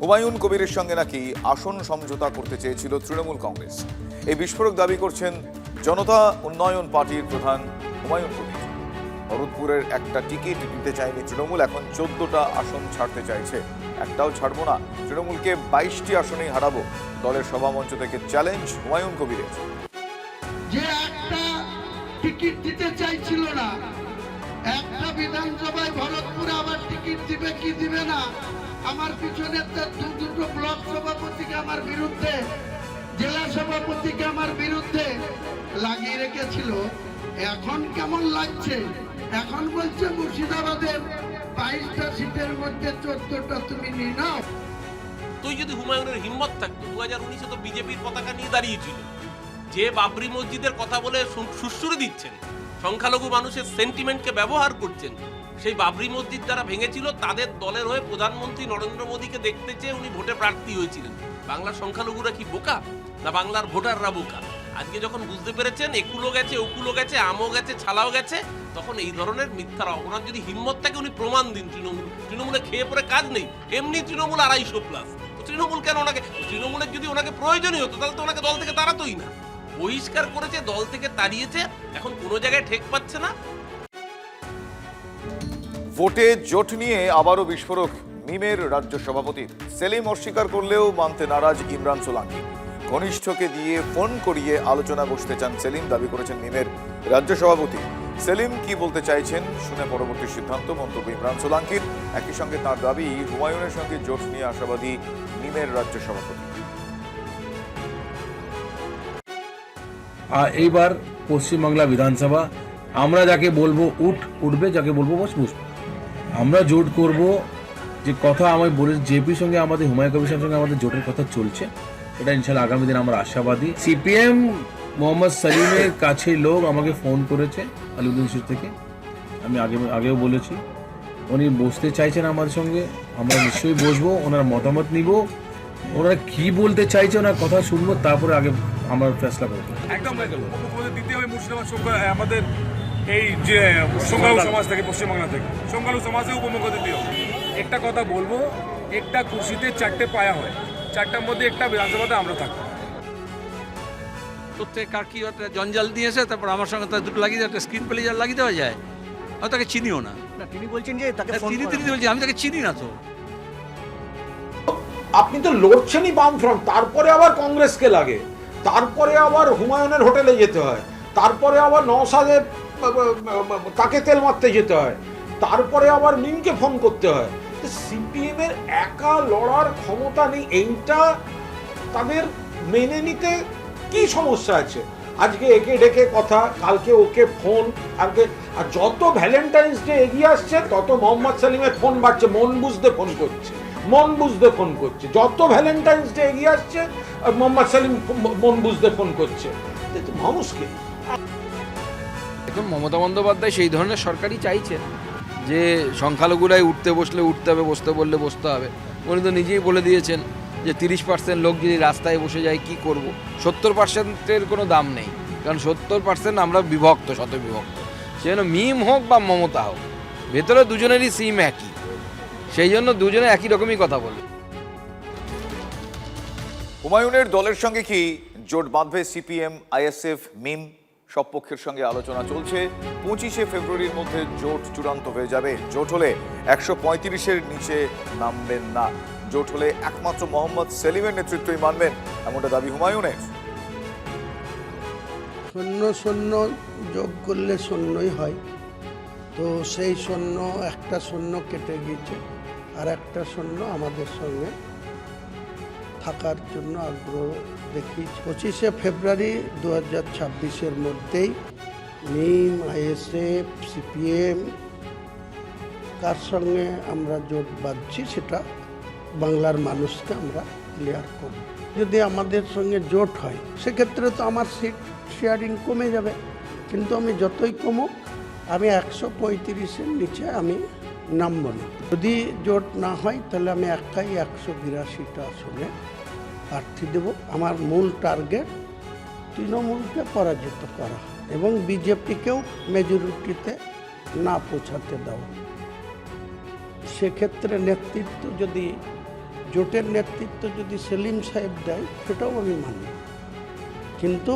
হুমায়ুন কবিরের সঙ্গে নাকি আসন সমঝোতা করতে চেয়েছিল তৃণমূল কংগ্রেস। এই বিস্ফোরক দাবি করছেন জনতা উন্নয়ন পার্টির প্রধান হুমায়ুন কবির। ভরতপুরের একটা টিকিট দিতে চায়নি তৃণমূল, এখন 14টা আসন ছাড়তে চাইছে। একটাও ছাড়বো না, তৃণমূলকে 22টি আসনেই হারাবো, দলের সভামঞ্চ থেকে চ্যালেঞ্জ হুমায়ুন কবিরের। যে একটা টিকিট দিতে চাইছিল না, একটা বিধানসভায় ভরতপুরে আবার টিকিট দিবে কি দিবে না, আমার পিছনে দুটো ব্লক সভাপতিকে আমার বিরুদ্ধে, জেলা সভাপতিকে আমার বিরুদ্ধে লাগিয়ে রেখেছিল। এখন কেমন লাগছে? এখন বলছে মুর্শিদাবাদের 22টা সিটের মধ্যে 14টা তুমি নিয়ে নাও। তুই যদি হুমায়ুনের হিম্মত থাকতো, 2019-এ তো বিজেপির পতাকা নিয়ে দাঁড়িয়েছিল। যে বাবরি মসজিদের কথা বলে সুশ্রুতি দিচ্ছেন, সংখ্যালঘু মানুষের সেন্টিমেন্টকে ব্যবহার করছেন, সেই বাবরি মসজিদ যারা ভেঙেছিল তাদের দলের হয়ে প্রধানমন্ত্রী নরেন্দ্র মোদীকে দেখতে চেয়ে উনি ভোটে প্রার্থী হয়েছিলেন। বাংলার সংখ্যালঘুরা কি বোকা, না বাংলার ভোটাররা বোকা? আজকে যখন বুঝতে পেরেছেন একুলো গেছে, ওকুলো গেছে, আমও গেছে, ছালাও গেছে, তখন এই ধরনের মিথ্যারা, ওনার যদি হিম্মত থাকে উনি প্রমাণ দিন। তৃণমূলে খেয়ে পরে কাজ নেই, এমনি তৃণমূল 250+। তৃণমূল কেন ওনাকে, তৃণমূলের যদি ওনাকে প্রয়োজনীয় হতো তাহলে তো ওনাকে দল থেকে তাড়াতোই না। বহিষ্কার করেছে, দল থেকে তাড়িয়েছে, এখন কোনো জায়গায় ঠেক পাচ্ছে না। ভোটে জোট নিয়ে আবারও বিস্ফোরক মিমের রাজ্য সভাপতি। সেলিম অস্বীকার করলেও মানতে নারাজ ইমরান সোলাঙ্কি। ঘনিষ্ঠকে দিয়ে ফোন করিয়ে আলোচনা বসতে চান সেলিম, দাবি করেছেন মিমের রাজ্য সভাপতি। সেলিম কি বলতে চাইছেন শুনে পরবর্তী সিদ্ধান্ত, মন্তব্য ইমরান সোলাঙ্কির। একই সঙ্গে তার দাবি হুমায়ুনের সঙ্গে জোট নিয়ে আশাবাদী মিমের রাজ্য সভাপতি। এইবার পশ্চিমবাংলা বিধানসভা আমরা যাকে বলবো উঠবে, যাকে বলবো বসবে। আমরা জোট করব, যে কথা আমি বলেছি জেপির সঙ্গে আমাদের, হুমায়ুন কবিরের সঙ্গে আমাদের জোটের কথা চলছে, সেটা ইনশাল্লাহ আগামী দিন আমরা আশাবাদী। সিপিএম মোহাম্মদ সালিমের কাছের লোক আমাকে ফোন করেছে আলিউদ্দিন থেকে, আমি আগেও বলেছি উনি বসতে চাইছেন আমাদের সঙ্গে, আমরা নিশ্চয়ই বসবো, ওনার মতামত নিব, ওনারা কি বলতে চাইছে ওনার কথা শুনবো, তারপরে আগে আমরা ফেসলা করবো। একদম দিতে হবে মুর্শিদাবাদ আমাদের এই যে সংখ্যালঘু সমাজ থেকে, পশ্চিমবাংলা থেকে সংখ্যালঘু সমাজে উপমুখ দিতে হবে। একটা কথা বলবো, একটা কুর্সিতে 4টে পায়া হয়, 4টার মধ্যে একটা বিধানসভাতে আমরা থাকবো। প্রত্যেক কার কি একটা জঞ্জাল দিয়েছে, তারপর আমার সঙ্গে তার দুটো লাগিয়ে একটা স্ক্রিন প্লেজার লাগিয়ে দেওয়া যায়, আমি তাকে চিনিও না। তিনি বলছেন যে তাকে তিনি বলছি আমি তাকে চিনি না তো। আপনি তো লড়ছেনই বামফ্রন্ট, তারপরে আবার কংগ্রেসকে লাগে, তারপরে আবার হুমায়ুনের হোটেলে যেতে হয়, তারপরে আবার নওশাদে তাকে তেল মারতে যেতে হয়, তারপরে আবার মিমকে ফোন করতে হয়। সিপিএম এর একা লড়ার ক্ষমতা নেই, এইটা তাদের মেনে নিতে কি সমস্যা আছে? আজকে একে ডেকে কথা, কালকে ওকে ফোন, কালকে, আর যত ভ্যালেন্টাইন্স ডে এগিয়ে আসছে তত মোহাম্মদ সালিমের ফোন বাড়ছে, মন বুঝতে ফোন করছে, যত ভ্যালেন্টাইন্স ডে এগিয়ে আসছে মোহাম্মদ সালিম মন বুঝতে ফোন করছে। মানুষকে এখন মমতা বন্দ্যোপাধ্যায় সেই ধরনের সরকারই চাইছেন যে সংখ্যালঘুরাই উঠতে বসলে উঠতে হবে, বসতে বললে বসতে হবে। উনি তো নিজেই বলে দিয়েছেন যে 30% লোক যদি রাস্তায় বসে যায় কি করব। 70%-এর কোনো দাম নেই, কারণ 70% আমরা বিভক্ত, শতবিভক্ত। সেজন্য মিম হোক বা মমতা হোক, ভেতরে দুজনেরই সিম একই, সেই জন্য দুজনে একই রকমই কথা বলে। হুমায়ুনের দলের সঙ্গে কি জোট বাঁধবে সিপিএম, আইএসএফ, মিম? সব পক্ষের সঙ্গে আলোচনা চলছে। 25শে ফেব্রুয়ারির মধ্যে জোট চূড়ান্ত হয়ে যাবে। জোট হলে 135-এর নিচে নামবেন না। জোট হলে একমাত্র মোহাম্মদ সেলিমের নেতৃত্বই মানবেন, এমনটা দাবি হুমায়ুনের। শূন্য যোগ করলে শূন্যই হয়, তো সেই শূন্য, একটা শূন্য কেটে গিয়েছে, আর একটা শূন্য আমাদের সঙ্গে থাকার জন্য আগ্রহ দেখিয়েছে। 25শে ফেব্রুয়ারি 2026-এর মধ্যেই মিম, আইএসএফ, সিপিএম কার সঙ্গে আমরা জোট বাঁধছি সেটা বাংলার মানুষকে আমরা ক্লিয়ার করব। যদি আমাদের সঙ্গে জোট হয় সেক্ষেত্রে তো আমার সিট শেয়ারিং কমে যাবে, কিন্তু আমি যতই কমুক আমি 135-এর নিচে আমি নামব না। যদি জোট না হয় তাহলে আমি একাই 182টা আসনে প্রার্থী দেব। আমার মূল টার্গেট তৃণমূলকে পরাজিত করা এবং বিজেপিকেও মেজরিটিতে না পৌঁছাতে দেওয়া। সেক্ষেত্রে নেতৃত্ব যদি জোটের নেতৃত্ব যদি সেলিম সাহেব দেয় সেটাও আমি মানি, কিন্তু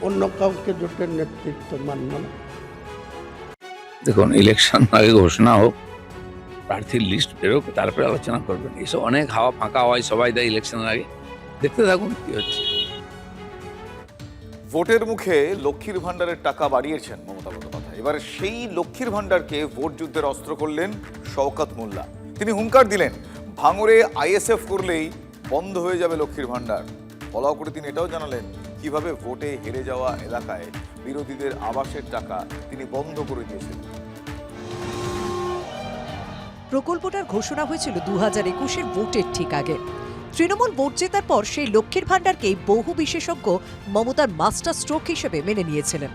অন্য কাউকে জোটের নেতৃত্ব মানব না। দেখুন, ইলেকশন আগে ঘোষণা হোক, প্রার্থীর লিস্ট বেরোক, তারপরে আলোচনা করবেন। এইসব অনেক হাওয়া ফাঁকা হয় সবাই দেয় ইলেকশনের আগে, দেখতে থাকুন কি হচ্ছে। ভোটের মুখে লক্ষ্মীর ভাণ্ডারের টাকা বাড়িয়েছেন মমতা বন্দ্যোপাধ্যায়। এবার সেই লক্ষ্মীর ভাণ্ডারকে ভোট যুদ্ধের অস্ত্র করলেন শওকত মোল্লা। তিনি হুঙ্কার দিলেন, ভাঙড়ে আইএসএফ করলেই বন্ধ হয়ে যাবে লক্ষ্মীর ভাণ্ডার। ফলাও করে তিনি এটাও জানালেন কিভাবে ভোটে হেরে যাওয়া এলাকায় বিরোধীদের আবাসের টাকা তিনি বন্ধ করে দিয়েছেন। প্রকল্পটার ঘোষণা হয়েছিল 2021-এর ভোটের ঠিক আগে। তৃণমূল ভোট জেতার পর সেই লক্ষ্মীর ভাণ্ডারকেই বহু বিশেষজ্ঞ মমতার মাস্টার স্ট্রোক হিসেবে মেনে নিয়েছিলেন।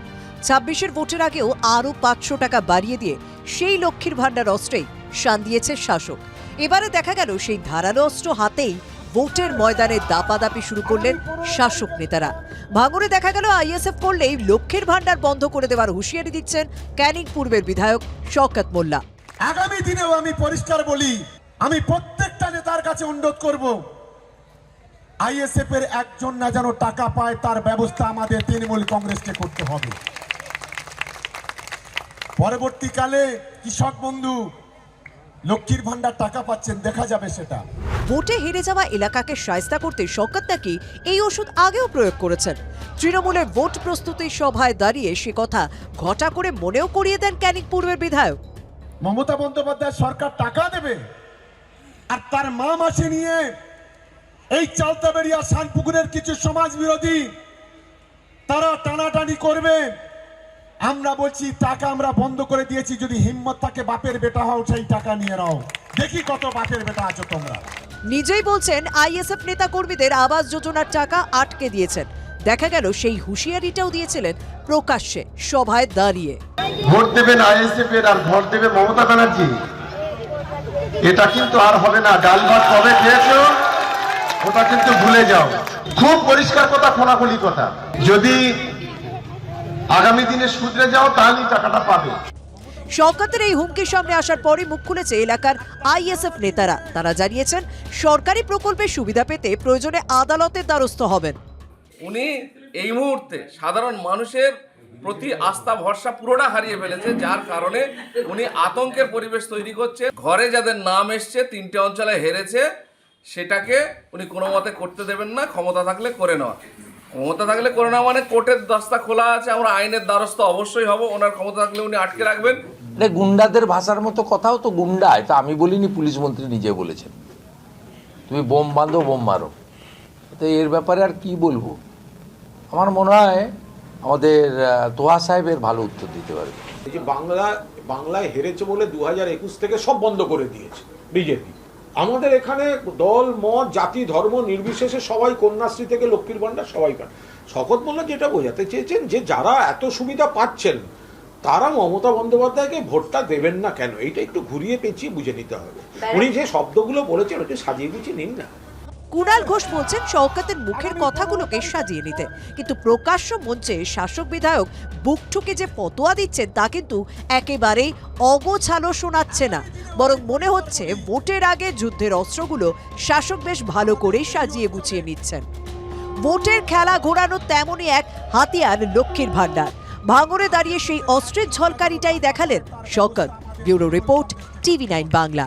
26-এর ভোটের আগেও আরও 500 টাকা বাড়িয়ে দিয়ে সেই লক্ষ্মীর ভাণ্ডার অস্ত্রেই শান দিয়েছে শাসক। এবারে দেখা গেল সেই ধারালো অস্ত্র হাতেই ভোটের ময়দানে দাপাদাপি শুরু করলেন শাসক নেতারা। ভাঙড়ে দেখা গেল আইএসএফ করলেই লক্ষ্মীর ভাণ্ডার বন্ধ করে দেওয়ার হুঁশিয়ারি দিচ্ছেন ক্যানিং পূর্বের বিধায়ক শওকত মোল্লা। আগামী দিনেও আমি পরিষ্কার বলি, আমি প্রত্যেকটা নেতার কাছে অনুরোধ করব, আইএসএফ এর একজন না যেন টাকা পায় তার ব্যবস্থা আমাদের তৃণমূল কংগ্রেসকে করতে হবে। পরবর্তীকালে কৃষক বন্ধু লক্ষ্মীর ভাণ্ডার টাকা পাচ্ছেন, দেখা যাবে সেটা। ভোটে হেরে যাওয়া এলাকাকে শায়েস্তা করতে শওকত নাকি এই ওষুধ আগেও প্রয়োগ করেছেন। তৃণমূলের ভোট প্রস্তুতি সভায় দাঁড়িয়ে সে কথা ঘটা করে মনেও করিয়ে দেন ক্যানিং পূর্বের বিধায়ক। মমতা বন্দ্যোপাধ্যায় সরকার টাকা দেবে, আর তার মা মাসি নিয়ে এই চালতাবেড়িয়া শানপুকুরের কিছু সমাজ বিরোধী তারা টানাটানি করবে। আমরা বলছি টাকা আমরা বন্ধ করে দিয়েছি, যদি হিম্মত থাকে বাপের বেটা হও সেই টাকা নিয়ে নাও, দেখি কত বাপের বেটা আছো তোমরা। নিজেই বলছেন আইএসএফ নেতা কর্মীদের আবাস যোজনার টাকা আটকে দিয়েছেন। দেখা গেল সেই হুঁশিয়ারিটাও দিয়েছিলেন প্রকাশ্যে সভায় দাঁড়িয়ে। ভোট দেবেন আইএসএফ এর আর ভোট দেবে মমতা ব্যানার্জি, এটা কিন্তু আর হবে না। ডাল ভাত কবে খেয়েছো ওটা কিন্তু ভুলে যাও। খুব পরিষ্কার কথা, খোলাখুলি কথা, যদি আগামী দিনে শুধরে যাও তাহলেই টাকাটা পাবে। শওকতের এই হুমকির সামনে আসার পরই মুখ খুলেছে এলাকার আইএসএফ নেতারা। তারা জানিয়েছেন সরকারি প্রকল্পের সুবিধা পেতে প্রয়োজনে আদালতের দ্বারস্থ হবেন। উনি এই মুহূর্তে সাধারণ মানুষের প্রতি আস্থা ভরসা পুরোটা হারিয়ে ফেলেছে, যার কারণে উনি আতঙ্কের পরিবেশ তৈরি করছে। ঘরে যাদের নাম এসছে, 3টে অঞ্চলে হেরেছে, সেটাকে উনি কোনো মতে করতে দেবেন না। ক্ষমতা থাকলে করে নেওয়া, ক্ষমতা থাকলে করে নেওয়া মানে কোর্টের দস্তা খোলা আছে, আমরা আইনের দ্বারস্থ অবশ্যই হব। ওনার ক্ষমতা থাকলে উনি আটকে রাখবেন। গুন্ডাদের ভাষার মতো কথাও তো গুন্ডা, এটা আমি বলিনি, পুলিশ মন্ত্রী নিজে বলেছেন। তুমি বোম বাঁধো, বোম মারো। তো এর ব্যাপারে আর কি বলবো? আমার মনে হয় আমাদের তোহা সাহেবের ভালো উত্তর দিতে পারবে। এই যে বাংলায় হেরেছে বলে 2021 থেকে সব বন্ধ করে দিয়েছে বিজেপি। আমাদের এখানে দল মত জাতি ধর্ম নির্বিশেষে সবাই কন্যাশ্রী থেকে লক্ষ্মীর ভাণ্ডার সবাই পান। শওকত মোল্লা যেটা বোঝাতে চেয়েছেন যে যারা এত সুবিধা পাচ্ছেন তারা মমতা বন্দ্যোপাধ্যায়কে ভোটটা দেবেন না কেন, এইটা একটু ঘুরিয়ে পেঁচিয়ে বুঝে নিতে হবে। উনি যে শব্দগুলো বলেছেন ওটা সাজিয়ে গুছিয়ে নিন না। কুণাল ঘোষ বলছেন শওকতের মুখের কথাগুলোকে সাজিয়ে নিতে, কিন্তু প্রকাশ্য মঞ্চে শাসক বিধায়ক বুক ঠুকে যে ফতোয়া দিচ্ছেন তা কিন্তু একেবারেই অগোছালো শোনাচ্ছে না, বরং মনে হচ্ছে ভোটের আগে যুদ্ধের অস্ত্রগুলো শাসক বেশ ভালো করেই সাজিয়ে গুছিয়ে নিচ্ছেন। ভোটের খেলা ঘোরানো তেমনই এক হাতিয়ার লক্ষ্মীর ভাণ্ডার। ভাঙড়ে দাঁড়িয়ে সেই অস্ত্রের ঝলকারিটাই দেখালেন Shawkat. Bureau report, TV9 Bangla.